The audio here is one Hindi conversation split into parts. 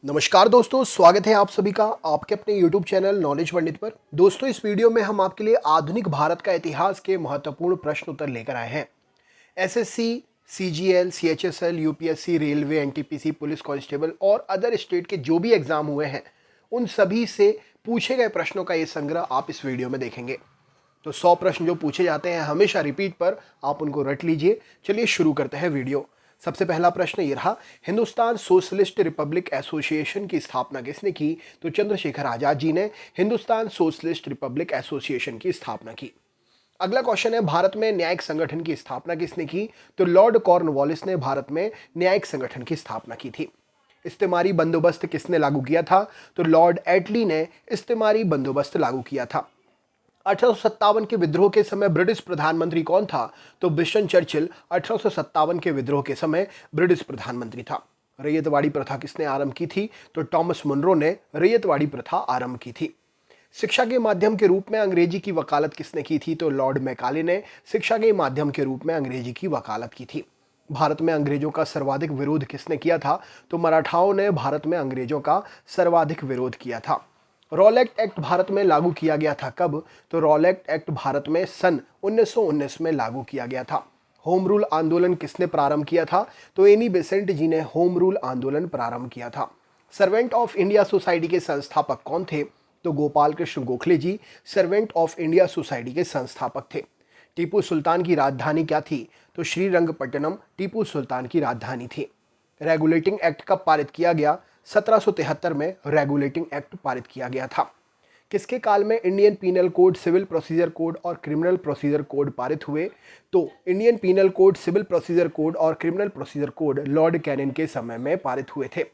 नमस्कार दोस्तों, स्वागत है आप सभी का आपके अपने YouTube चैनल नॉलेज पंडित पर। दोस्तों, इस वीडियो में हम आपके लिए आधुनिक भारत का इतिहास के महत्वपूर्ण प्रश्न उत्तर लेकर आए हैं। SSC, CGL, CHSL, UPSC, railway, NTPC, police constable और अदर स्टेट के जो भी एग्जाम हुए हैं, उन सभी से पूछे गए प्रश्नों का ये संग्रह आप इस वीडियो में देखेंगे। तो 100 प्रश्न जो पूछे जाते हैं हमेशा रिपीट पर, आप उनको रट लीजिए। चलिए शुरू करते हैं वीडियो। सबसे पहला प्रश्न ये रहा, हिंदुस्तान सोशलिस्ट रिपब्लिक एसोसिएशन की स्थापना किसने की? तो चंद्रशेखर आजाद जी ने हिंदुस्तान सोशलिस्ट रिपब्लिक एसोसिएशन की स्थापना की। अगला क्वेश्चन है, भारत में न्यायिक संगठन की स्थापना किसने की? तो लॉर्ड कॉर्नवालिस ने भारत में न्यायिक संगठन की स्थापना की थी। इस्तेमारी बंदोबस्त किसने लागू किया था? तो लॉर्ड एटली ने इस्तेमारी बंदोबस्त लागू किया था। 1857 के विद्रोह के समय ब्रिटिश प्रधानमंत्री कौन था? तो विंस्टन चर्चिल 1857 के विद्रोह के समय ब्रिटिश प्रधानमंत्री था। रैयतवाड़ी प्रथा किसने आरंभ की थी? तो टॉमस मुनरो ने रैयतवाड़ी प्रथा आरंभ की थी। शिक्षा के माध्यम के रूप में अंग्रेजी की वकालत किसने की थी? तो लॉर्ड मैकाले ने शिक्षा के माध्यम के रूप में अंग्रेजी की वकालत की थी। भारत में अंग्रेजों का सर्वाधिक विरोध किसने किया था? तो मराठाओं ने भारत में अंग्रेजों का सर्वाधिक विरोध किया था। रॉलेट एक्ट भारत में लागू किया गया था कब? तो रॉलेट एक्ट भारत में सन 1919 में लागू किया गया था। होम रूल आंदोलन किसने प्रारंभ किया था? तो एनी बेसेंट जी ने होम रूल आंदोलन प्रारंभ किया था। सर्वेंट ऑफ इंडिया सोसाइटी के संस्थापक कौन थे? तो गोपाल कृष्ण गोखले जी सर्वेंट ऑफ इंडिया सोसाइटी के संस्थापक थे। टीपू सुल्तान की राजधानी क्या थी? तो श्रीरंगपट्टनम टीपू सुल्तान की राजधानी थी। रेगुलेटिंग एक्ट कब पारित किया गया? 1773 में रेगुलेटिंग एक्ट पारित किया गया था। किसके काल में Indian penal code, civil procedure code और क्रिमिनल प्रोसीजर कोड पारित हुए? तो Indian penal code, civil procedure code और criminal procedure code Lord Canning के समय में पारित हुए थे।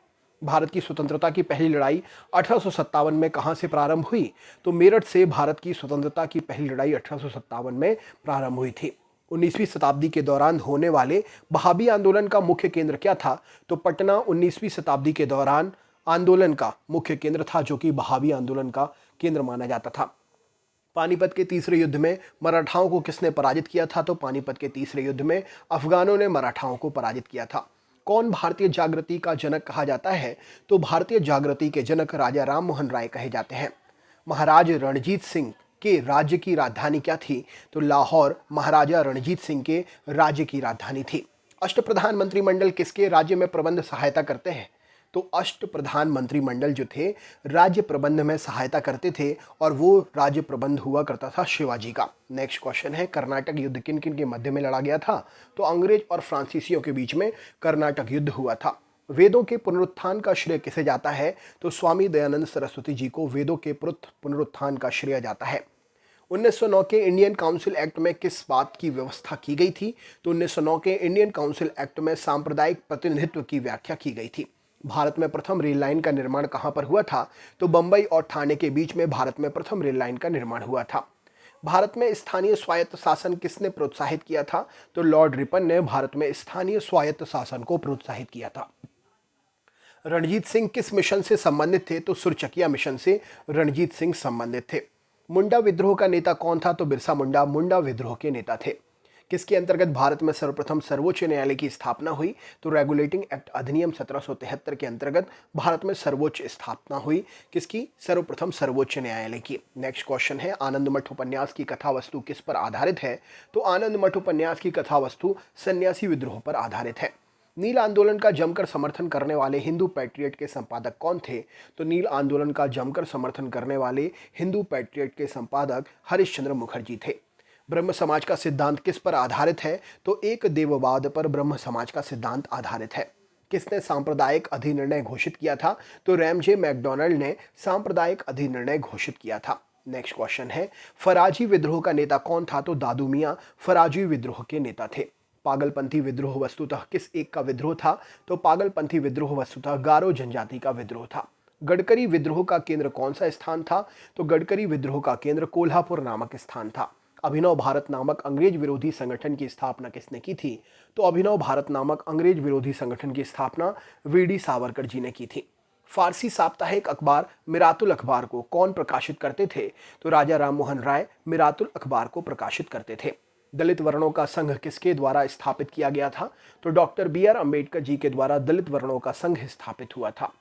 भारत की स्वतंत्रता की पहली लड़ाई 1857 में कहां से प्रारंभ हुई? तो मेरठ से भारत की स्वतंत्रता की पहली लड़ाई 1857 में प्रारंभ हुई थी। 19वीं शताब्दी के दौरान होने वाले बहाबी आंदोलन का मुख्य केंद्र क्या था? तो पटना 19वीं शताब्दी के दौरान आंदोलन का मुख्य केंद्र था, जो कि बहाबी आंदोलन का केंद्र माना जाता था। पानीपत के तीसरे युद्ध में मराठाओं को किसने पराजित किया था? तो पानीपत के तीसरे युद्ध में अफगानों ने मराठाओं को पराजित किया था। कौन भारतीय जागृति का जनक कहा जाता है? तो भारतीय जागृति के जनक राजा राम मोहन राय कहे जाते हैं। महाराज रणजीत सिंह के राज्य की राजधानी क्या थी? तो लाहौर महाराजा रणजीत सिंह के राज्य की राजधानी थी। अष्टप्रधान मंत्रिमंडल किसके राज्य में प्रबंध सहायता करते हैं? तो अष्टप्रधान मंत्रिमंडल जो थे राज्य प्रबंध में सहायता करते थे, और वो राज्य प्रबंध हुआ करता था शिवाजी का। नेक्स्ट क्वेश्चन है, कर्नाटक युद्ध किन किन के मध्य में लड़ा गया था? तो अंग्रेज और फ्रांसीसियों के बीच में कर्नाटक युद्ध हुआ था। वेदों के पुनरुत्थान का श्रेय किसे जाता है? तो स्वामी दयानंद सरस्वती जी को वेदों के पुनरुत्थान का श्रेय जाता है। 1909 के इंडियन काउंसिल एक्ट में किस बात की व्यवस्था की गई थी? तो 1909 के इंडियन काउंसिल एक्ट में सांप्रदायिक प्रतिनिधित्व की व्याख्या की गई थी। भारत में प्रथम रेल लाइन का निर्माण कहां पर हुआ था? तो बंबई और ठाणे के बीच में भारत में प्रथम रेल लाइन का निर्माण हुआ था। भारत में स्थानीय स्वायत्त शासन किसने प्रोत्साहित किया था? तो लॉर्ड रिपन ने भारत में स्थानीय स्वायत्त शासन को प्रोत्साहित किया था। रणजीत सिंह किस मिशन से संबंधित थे? तो सुरचकिया मिशन से रणजीत सिंह संबंधित थे। मुंडा विद्रोह का नेता कौन था? तो बिरसा मुंडा मुंडा विद्रोह के नेता थे। किसके अंतर्गत भारत में सर्वप्रथम सर्वोच्च न्यायालय की स्थापना हुई? तो रेगुलेटिंग एक्ट अधिनियम 1773 के अंतर्गत भारत में सर्वोच्च स्थापना हुई। किसकी? सर्वप्रथम सर्वोच्च न्यायालय की। नेक्स्ट क्वेश्चन है, आनंद मठ उपन्यास की कथा वस्तु किस पर आधारित है? तो आनंद मठ उपन्यास की कथा वस्तु सन्यासी विद्रोह पर आधारित है। नील आंदोलन का जमकर समर्थन करने वाले हिंदू पैट्रियट के संपादक कौन थे? तो नील आंदोलन का जमकर समर्थन करने वाले हिंदू पैट्रियट के संपादक हरिश्चंद्र मुखर्जी थे। ब्रह्म समाज का सिद्धांत किस पर आधारित है? तो एक देववाद पर ब्रह्म समाज का सिद्धांत आधारित है। किसने सांप्रदायिक अधिनिर्णय घोषित किया था? तो रैमजे मैकडोनाल्ड ने सांप्रदायिक अधिनिर्णय घोषित किया था। नेक्स्ट क्वेश्चन है, फराजी विद्रोह का नेता कौन था? तो दादू मियां फराजी विद्रोह के नेता थे। पागलपंथी विद्रोह वस्तुतः किस एक का विद्रोह था? तो पागलपंथी विद्रोह वस्तुतः गारो जनजाति का विद्रोह था। गडकरी विद्रोह का केंद्र कौन सा स्थान था? तो गडकरी विद्रोह का केंद्र कोल्हापुर नामक स्थान था। अभिनव भारत नामक अंग्रेज विरोधी संगठन की स्थापना किसने की थी? तो अभिनव भारत नामक अंग्रेज विरोधी संगठन की स्थापना वीडी सावरकर जी ने की थी। फारसी साप्ताहिक अखबार मिरातुल अखबार को कौन प्रकाशित करते थे? तो राजा राम मोहन राय मिरातुल अखबार को प्रकाशित करते थे। दलित वर्णों का संघ किसके द्वारा स्थापित किया गया था? तो doctor B are Ambedkar ji के द्वारा दलित वर्णों का संघ स्थापित हुआ था।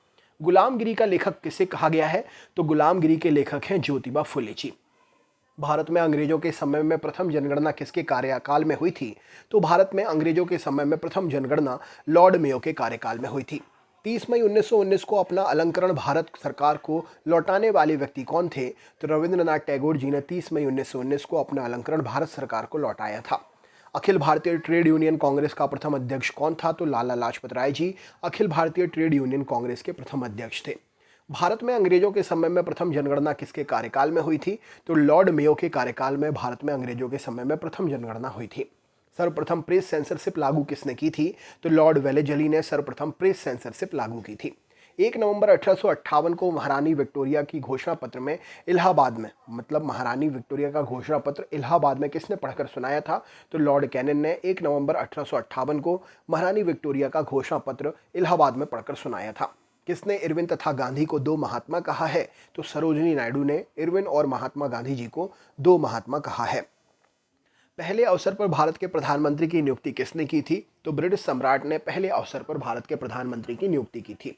गुलामगिरी का लेखक किसे कहा गया है? तो गुलामगिरी के लेखक हैं ज्योतिबा फुले जी। भारत में अंग्रेजों के समय में प्रथम जनगणना किसके कार्यकाल में हुई थी? तो भारत में अंग्रेजों के समय में प्रथम जनगणना लॉर्ड मेयो के कार्यकाल में हुई थी। 30 मई 1919 को अपना अलंकरण भारत सरकार को लौटाने वाले व्यक्ति कौन थे? तो रविंद्रनाथ टैगोर जी ने 30 मई 1919 को अपना अलंकरण भारत सरकार को लौटाया था। अखिल भारतीय ट्रेड यूनियन कांग्रेस का प्रथम अध्यक्ष कौन था? तो लाला लाजपत राय जी अखिल भारतीय ट्रेड यूनियन कांग्रेस के प्रथम अध्यक्ष थे। भारत में अंग्रेजों के समय में प्रथम जनगणना किसके कार्यकाल में हुई थी? तो लॉर्ड मेयो के कार्यकाल में भारत में अंग्रेजों के समय में प्रथम जनगणना हुई थी। सर्वप्रथम प्रेस सेंसरशिप लागू किसने की थी? तो लॉर्ड वेलेजली ने सर्वप्रथम प्रेस सेंसरशिप लागू की थी। 1 नवंबर 1858 को महारानी विक्टोरिया की घोषणा पत्र में इलाहाबाद में, मतलब महारानी विक्टोरिया का घोषणा पत्र इलाहाबाद में किसने पढ़कर सुनाया था? तो लॉर्ड कैनिंग ने 1 नवंबर 1858 को महारानी विक्टोरिया का घोषणा पत्र इलाहाबाद में पढ़कर सुनाया था। किसने इरविन तथा गांधी को दो महात्मा कहा है? तो सरोजिनी नायडू ने इरविन और महात्मा गांधी जी को दो महात्मा कहा है। पहले अवसर पर भारत के प्रधानमंत्री की नियुक्ति किसने की थी? तो ब्रिटिश सम्राट ने पहले अवसर पर भारत के प्रधानमंत्री की नियुक्ति की थी।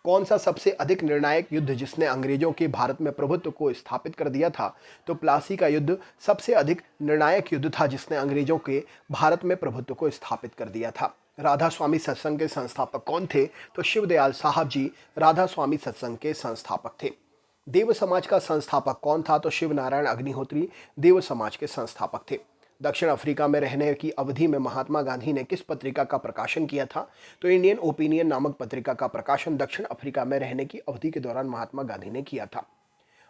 कौन सा सबसे अधिक निर्णायक युद्ध जिसने अंग्रेजों के भारत में प्रभुत्व को स्थापित कर दिया था? तो प्लासी का युद्ध सबसे अधिक निर्णायक युद्ध था जिसने अंग्रेजों के भारत में प्रभुत्व को स्थापित कर दिया था। राधा स्वामी सत्संग के संस्थापक कौन थे? तो शिवदयाल साहब जी राधा स्वामी सत्संग के संस्थापक थे। देव समाज का संस्थापक कौन था? तो शिव नारायण अग्निहोत्री देव समाज के संस्थापक थे। दक्षिण अफ्रीका में रहने की अवधि में महात्मा गांधी ने किस पत्रिका का प्रकाशन किया था? तो इंडियन ओपिनियन नामक पत्रिका का प्रकाशन दक्षिण अफ्रीका में रहने की अवधि के दौरान महात्मा गांधी ने किया था।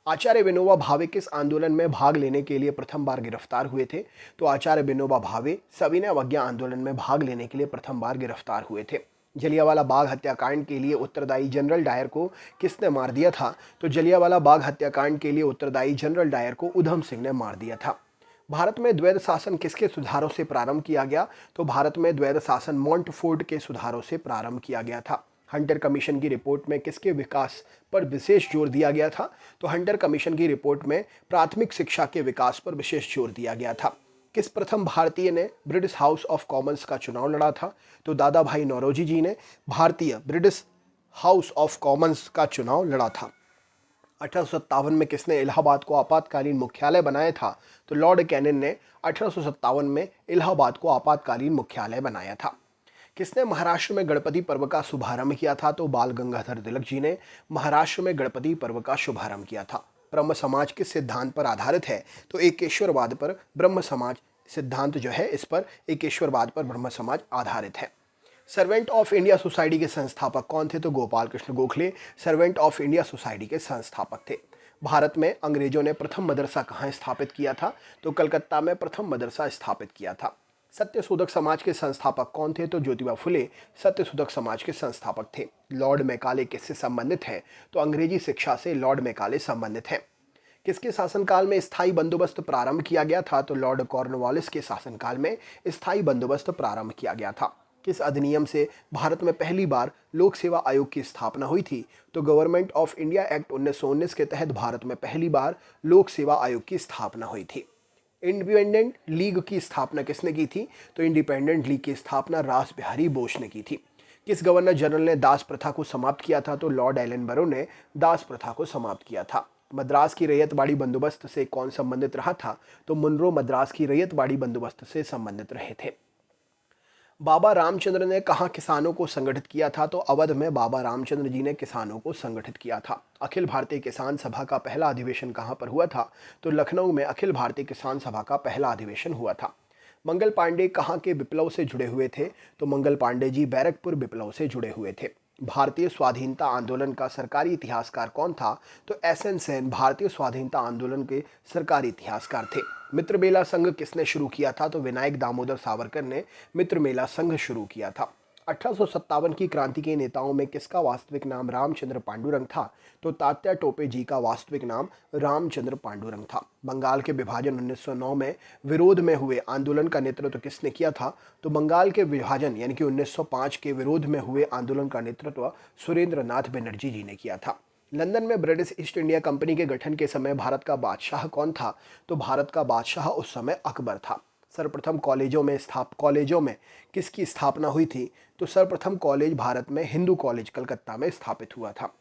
आचार्य विनोबा भावे किस आंदोलन में भाग लेने के लिए प्रथम बार गिरफ्तार हुए थे? तो आचार्य विनोबा भावे सविनय अवज्ञा आंदोलन में भाग लेने के लिए प्रथम बार गिरफ्तार हुए थे। जलियांवाला बाग हत्याकांड के लिए उत्तरदायी जनरल डायर को किसने मार दिया था? तो जलियांवाला बाग हत्याकांड के लिए उत्तरदायी जनरल डायर को उधम सिंह ने मार दिया था। भारत में द्वैध शासन किसके सुधारों से प्रारंभ किया गया? तो भारत में द्वैध शासन मॉन्टफोर्ड के सुधारों से प्रारंभ किया गया था। हंटर कमीशन की रिपोर्ट में किसके विकास पर विशेष जोर दिया गया था? तो हंटर कमीशन की रिपोर्ट में प्राथमिक शिक्षा के विकास पर विशेष जोर दिया गया था। किस प्रथम भारतीय ने ब्रिटिश हाउस ऑफ कॉमन्स का चुनाव लड़ा था? तो दादा भाई नौरोजी जी ने भारतीय ब्रिटिश हाउस ऑफ कॉमन्स का चुनाव लड़ा था। 1857 में किसने इलाहाबाद को आपातकालीन मुख्यालय बनाया था? तो लॉर्ड कैनिंग ने 1857 में इलाहाबाद को आपातकालीन मुख्यालय बनाया था। किसने महाराष्ट्र में गणपति पर्व का शुभारंभ किया था? तो बाल गंगाधर तिलक जी ने महाराष्ट्र में गणपति पर्व का शुभारंभ किया था। ब्रह्म समाज किस सिद्धांत पर आधारित है? तो एकेश्वरवाद पर ब्रह्म समाज सिद्धांत जो है, इस पर एकेश्वरवाद पर ब्रह्म समाज आधारित है। सर्वेंट ऑफ इंडिया सोसाइटी के संस्थापक कौन थे? तो Gopal Krishna Gokhale servant of India society के संस्थापक थे। भारत में अंग्रेजों ने प्रथम मदरसा कहाँ स्थापित किया था? तो कलकत्ता में प्रथम मदरसा स्थापित किया था। सत्यशोधक समाज के संस्थापक कौन थे? तो ज्योतिबा फुले सत्यशोधक समाज के संस्थापक थे। लॉर्ड मैकाले किससे संबंधित है? तो अंग्रेजी शिक्षा से लॉर्ड मैकाले संबंधित है। किसके शासनकाल में स्थायी बंदोबस्त प्रारंभ किया गया था? तो लॉर्ड कॉर्नवालिस के शासनकाल में स्थायी बंदोबस्त प्रारंभ किया गया था। किस अधिनियम से भारत में पहली बार लोक सेवा आयोग की स्थापना हुई थी? तो गवर्नमेंट ऑफ इंडिया एक्ट 1919 के तहत भारत में पहली बार लोक सेवा आयोग की स्थापना हुई थी। इंडिपेंडेंट लीग की स्थापना किसने की थी? तो इंडिपेंडेंट लीग की स्थापना रास बिहारी बोस ने की थी। किस गवर्नर जनरल ने दास प्रथा को समाप्त किया था? तो लॉर्ड एलन ने दास प्रथा को समाप्त किया था। मद्रास की रैयतवाड़ी बंदोबस्त से कौन संबंधित रहा था? तो मुनरो मद्रास की रैयतवाड़ी बंदोबस्त से संबंधित रहे थे। बाबा रामचंद्र ने कहाँ किसानों को संगठित किया था? तो अवध में बाबा रामचंद्र जी ने किसानों को संगठित किया था। अखिल भारतीय किसान सभा का पहला अधिवेशन कहाँ पर हुआ था? तो लखनऊ में अखिल भारतीय किसान सभा का पहला अधिवेशन हुआ था। मंगल पांडे कहाँ के विप्लव से जुड़े हुए थे? तो मंगल पांडे जी बैरकपुर विप्लव से जुड़े हुए थे। भारतीय स्वाधीनता आंदोलन का सरकारी इतिहासकार कौन था? तो एसएन सेन भारतीय स्वाधीनता आंदोलन के सरकारी इतिहासकार थे। मित्रमेला संघ किसने शुरू किया था? तो विनायक दामोदर सावरकर ने मित्रमेला संघ शुरू किया था। 1857 की क्रांति के नेताओं में किसका वास्तविक नाम रामचंद्र पांडुरंग था? तो तात्या टोपे जी का वास्तविक नाम रामचंद्र पांडुरंग था। बंगाल के विभाजन 1909 में विरोध में हुए आंदोलन का नेतृत्व किसने किया था? तो बंगाल के विभाजन यानी कि 1905 के विरोध में हुए आंदोलन का नेतृत्व सुरेंद्र नाथ बनर्जी जी ने किया था। लंदन में ब्रिटिश ईस्ट इंडिया कंपनी के गठन के समय भारत का बादशाह कौन था? तो भारत का बादशाह उस समय अकबर था। सर्वप्रथम कॉलेजों में किसकी स्थापना हुई थी? तो सर्वप्रथम कॉलेज भारत में हिंदू कॉलेज कलकत्ता में स्थापित हुआ था।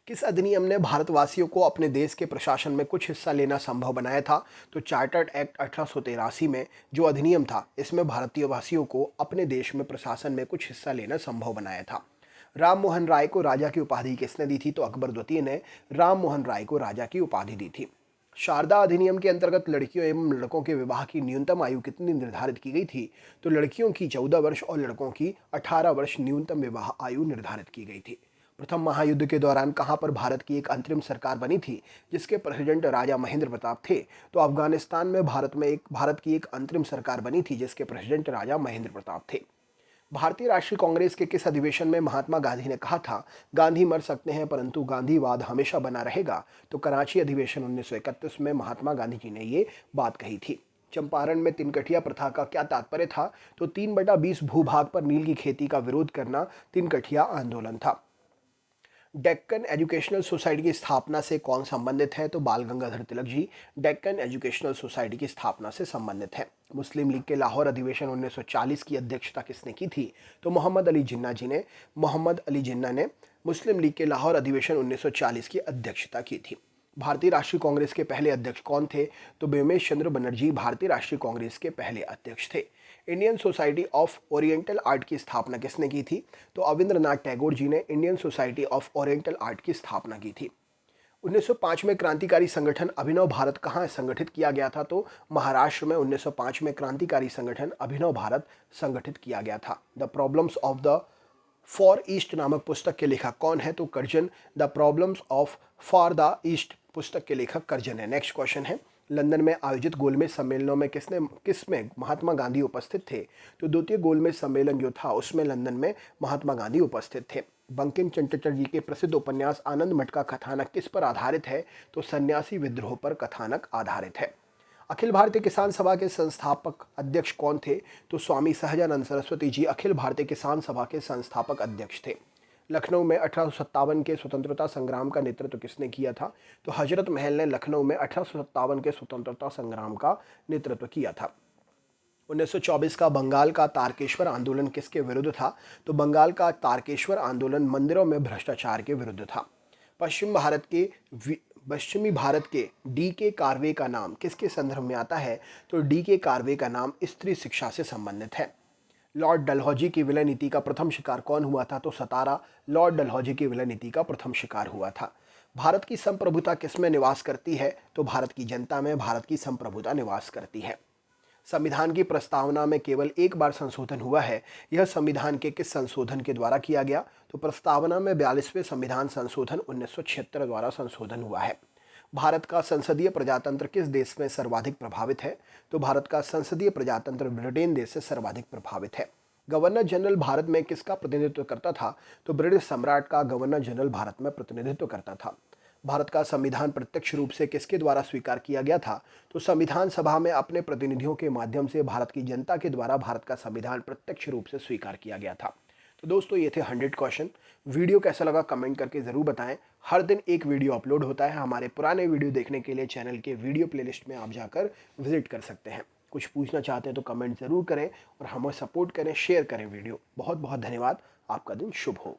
किस अधिनियम ने भारतवासियों को अपने देश के प्रशासन में कुछ हिस्सा लेना संभव बनाया था? तो चार्टर्ड एक्ट 1883 में जो अधिनियम था, इसमें भारतीय वासियों को अपने देश में प्रशासन में कुछ हिस्सा लेना संभव बनाया था। राम मोहन राय को राजा की उपाधि किसने दी थी? तो अकबर द्वितीय ने राम मोहन राय को राजा की उपाधि दी थी। शारदा अधिनियम के अंतर्गत लड़कियों एवं लड़कों के विवाह की न्यूनतम आयु कितनी निर्धारित की गई थी? तो लड़कियों की 14 वर्ष और लड़कों की 18 वर्ष न्यूनतम विवाह आयु निर्धारित की गई थी। प्रथम महायुद्ध के दौरान कहां पर भारत की एक अंतरिम सरकार बनी थी जिसके प्रेसिडेंट राजा महेंद्र प्रताप थे? तो अफगानिस्तान में भारत की एक अंतरिम सरकार बनी थी जिसके प्रेसिडेंट राजा महेंद्र प्रताप थे। भारतीय राष्ट्रीय कांग्रेस के किस अधिवेशन में महात्मा गांधी ने कहा था, गांधी मर सकते हैं परंतु गांधीवाद हमेशा बना रहेगा? तो कराची अधिवेशन 1931 में महात्मा गांधी जी ने ये बात कही थी। चंपारण में तिनकठिया प्रथा का क्या तात्पर्य था? तो 3/20 भूभाग पर नील की खेती का विरोध करना तिनकठिया आंदोलन था। डेक्कन एजुकेशनल सोसाइटी की स्थापना से कौन संबंधित है? तो बाल गंगाधर तिलक जी डेक्कन एजुकेशनल सोसाइटी की स्थापना से संबंधित है। मुस्लिम लीग के लाहौर अधिवेशन 1940 की अध्यक्षता किसने की थी? तो मोहम्मद अली जिन्ना ने मुस्लिम लीग के लाहौर अधिवेशन 1940 की अध्यक्षता की थी। भारतीय राष्ट्रीय कांग्रेस के पहले अध्यक्ष कौन थे? तो ब्योमेश चंद्र बनर्जी भारतीय राष्ट्रीय कांग्रेस के पहले अध्यक्ष थे। Indian society of oriental art की स्थापना किसने की थी? तो अविंद्रनाथ टैगोर जी ने Indian society of oriental art की स्थापना की थी। 1905 में क्रांतिकारी संगठन अभिनव भारत कहाँ संगठित किया गया था? तो महाराष्ट्र में 1905 में क्रांतिकारी संगठन अभिनव भारत संगठित किया गया था। The problems of the for east नामक पुस्तक के लेखक कौन है? तो Curzon. The problems of for the east पुस्तक के लेखक कर्जन है। नेक्स्ट क्वेश्चन है, लंदन में आयोजित गोलमेज सम्मेलनों में किसमें महात्मा गांधी उपस्थित थे? तो द्वितीय गोलमेज सम्मेलन जो था उसमें लंदन में महात्मा गांधी उपस्थित थे। बंकिम चंद्र जी के प्रसिद्ध उपन्यास आनंद मठ का कथानक किस पर आधारित है? तो सन्यासी विद्रोह पर कथानक आधारित है। अखिल भारतीय किसान सभा के संस्थापक अध्यक्ष कौन थे? तो स्वामी सहजानंद सरस्वती जी अखिल भारतीय किसान सभा के संस्थापक अध्यक्ष थे। लखनऊ में 1857 के स्वतंत्रता संग्राम का नेतृत्व किसने किया था? तो हजरत महल ने लखनऊ में 1857 के स्वतंत्रता संग्राम का नेतृत्व किया था। 1924 का बंगाल का तारकेश्वर आंदोलन किसके विरुद्ध था? तो बंगाल का तारकेश्वर आंदोलन मंदिरों में भ्रष्टाचार के विरुद्ध था। पश्चिमी भारत के डी के कार्वे का नाम किसके संदर्भ में आता है? तो डी के कार्वे का नाम स्त्री शिक्षा से संबंधित है। लॉर्ड डलहौजी की विलय नीति का प्रथम शिकार कौन हुआ था? तो सतारा लॉर्ड डलहौजी की विलय नीति का प्रथम शिकार हुआ था। भारत की संप्रभुता किसमें निवास करती है? तो भारत की जनता में भारत की संप्रभुता निवास करती है। संविधान की प्रस्तावना में केवल एक बार संशोधन हुआ है, यह संविधान के किस संशोधन के द्वारा किया गया? तो प्रस्तावना में 42वें संविधान संशोधन 1976 द्वारा संशोधन हुआ है। भारत का संसदीय प्रजातंत्र किस देश में सर्वाधिक प्रभावित है? तो भारत का संसदीय प्रजातंत्र ब्रिटेन देश से सर्वाधिक प्रभावित है। गवर्नर जनरल भारत में किसका प्रतिनिधित्व करता था? तो ब्रिटिश सम्राट का गवर्नर जनरल भारत में प्रतिनिधित्व करता था। भारत का संविधान प्रत्यक्ष रूप से किसके द्वारा स्वीकार किया गया था? तो संविधान सभा में अपने प्रतिनिधियों के माध्यम से भारत की जनता के द्वारा भारत का संविधान प्रत्यक्ष रूप से स्वीकार किया गया था। तो दोस्तों ये थे 100 क्वेश्चन। वीडियो कैसा लगा कमेंट करके ज़रूर बताएं। हर दिन एक वीडियो अपलोड होता है। हमारे पुराने वीडियो देखने के लिए चैनल के वीडियो प्लेलिस्ट में आप जाकर विजिट कर सकते हैं। कुछ पूछना चाहते हैं तो कमेंट ज़रूर करें और हमें सपोर्ट करें, शेयर करें वीडियो। बहुत बहुत धन्यवाद। आपका दिन शुभ हो।